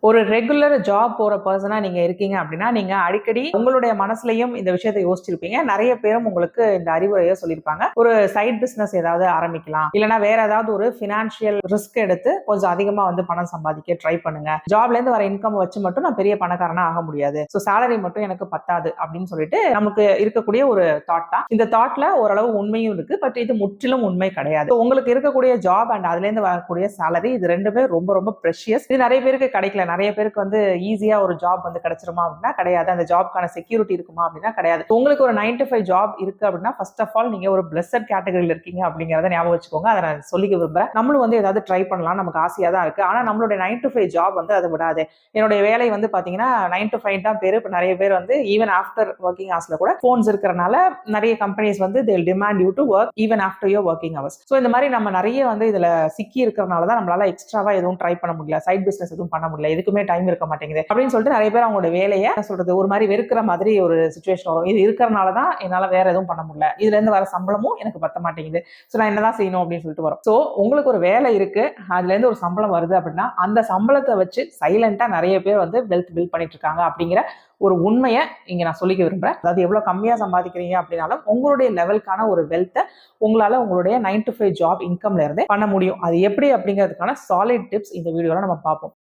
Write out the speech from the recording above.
ஒரு regular job போற பர்சனா நீங்க இருக்கீங்க அப்படின்னா, நீங்க அடிக்கடி உங்களுடைய மனசுலயும் இந்த விஷயத்த யோசிச்சிருப்பீங்க. நெறைய பேரும் உங்களுக்கு இந்த அறிவுரைய சொல்லியிருப்பாங்க. ஒரு சைட் பிசினஸ் ஏதாவது ஆரம்பிக்கலாம். இல்லன்னா வேற ஏதாவது ஒரு பினான்சியல் ரிஸ்க் எடுத்து கொஞ்சம் அதிகமா வந்து பணம் சம்பாதிக்க ட்ரை பண்ணுங்க. ஜாப்ல இருந்து வர இன்கம் வச்சு மட்டும் நான் பெரிய பணக்காரனா ஆக முடியாது. சோ சேலரி மட்டும் எனக்கு பத்தாது அப்படின்னு சொல்லிட்டு நமக்கு இருக்கக்கூடிய ஒரு தாட் தான். இந்த தாட்ல ஓரளவு உண்மையும் இருக்கு. பட் இது முற்றிலும் உண்மை கிடையாது. உங்களுக்கு இருக்கக்கூடிய ஜாப் அண்ட் அதுல இருந்து வரக்கூடிய சேலரி இது ரெண்டுமே ரொம்ப ரொம்ப பிரஷியஸ். இது நிறைய பேருக்கு கிடைக்கல. நிறைய பேருக்கு வந்து ஈஸியா ஒரு ஜாப் வந்து கிடைச்சிருமா அப்படின்னா கிடையாது. அந்த ஜாப்க்கான செக்யூரிட்டி இருக்குமா அப்படின்னா கிடையாது. உங்களுக்கு ஒரு 9 to 5 ஜாப் இருக்கு அப்படின்னா ஃபர்ஸ்ட் ஆஃப் ஆல் நீங்க ஒரு பிளஸட் கேட்டகரியில் இருக்கீங்க அப்படிங்கறத ஞாபகம் வச்சுக்கோங்க. அதை நான் சொல்லிக்க விரும்புறேன். நம்மளும் வந்து ஏதாவது ட்ரை பண்ணலாம், நமக்கு ஆசையா தான் இருக்கு. ஆனா நம்மளுடைய 9 to 5 ஜாப் வந்து அதை விடாது. என்னுடைய வேலை வந்து பாத்தீங்கன்னா 9 to 5 தான் பேரு. இப்ப நிறைய பேர் வந்து ஈவன் ஆஃப்டர் ஒர்க்கிங் ஹவர்ஸ்ல கூட போன்ஸ் இருக்கிறனால நிறைய கம்பெனிஸ் வந்து they will demand you to work even after your working hours. So இந்த மாதிரி நம்ம நிறைய வந்து இதுல சிக்கி இருக்கிறனால தான் நம்மளால எக்ஸ்ட்ராவா எதுவும் ட்ரை பண்ண முடியல, சைட் பிசினஸ் எதுவும் பண்ண முடியல, எதுக்குமே டைம் இருக்க மாட்டேங்குது அப்படின்னு சொல்லிட்டு நிறைய பேர் அவங்களோட வேலையை சொல்றது ஒரு மாதிரி வெறுக்கிற மாதிரி ஒரு சுச்சுவேஷன் வரும். இது இருக்கிறனால தான் என்னால வேற எதுவும் பண்ண முடியல, இதுல இருந்து வர சம்பளமும் எனக்கு பத்த மாட்டேங்குது, ஸோ நான் என்னதான் செய்யணும் அப்படின்னு சொல்லிட்டு வரும். ஸோ உங்களுக்கு ஒரு வேலை இருக்கு, அதுல இருந்து ஒரு சம்பளம் வருது அப்படின்னா அந்த சம்பளத்தை வச்சு சைலண்டா நிறைய பேர் வந்து வெல்த் பில்ட் பண்ணிட்டு இருக்காங்க அப்படிங்கிற ஒரு உண்மையை இங்க நான் சொல்லிக்க விரும்புறேன். அதாவது எவ்வளவு கம்மியா சம்பாதிக்கிறீங்க அப்படின்னாலும் உங்களுடைய லெவலுக்கான ஒரு வெல்த்தை உங்களால உங்களுடைய 9 to 5 ஜாப் இன்கம்ல இருந்தே பண்ண முடியும். அது எப்படி அப்படிங்கிறதுக்கான சாலிட் டிப்ஸ் இந்த வீடியோல நம்ம பார்ப்போம்.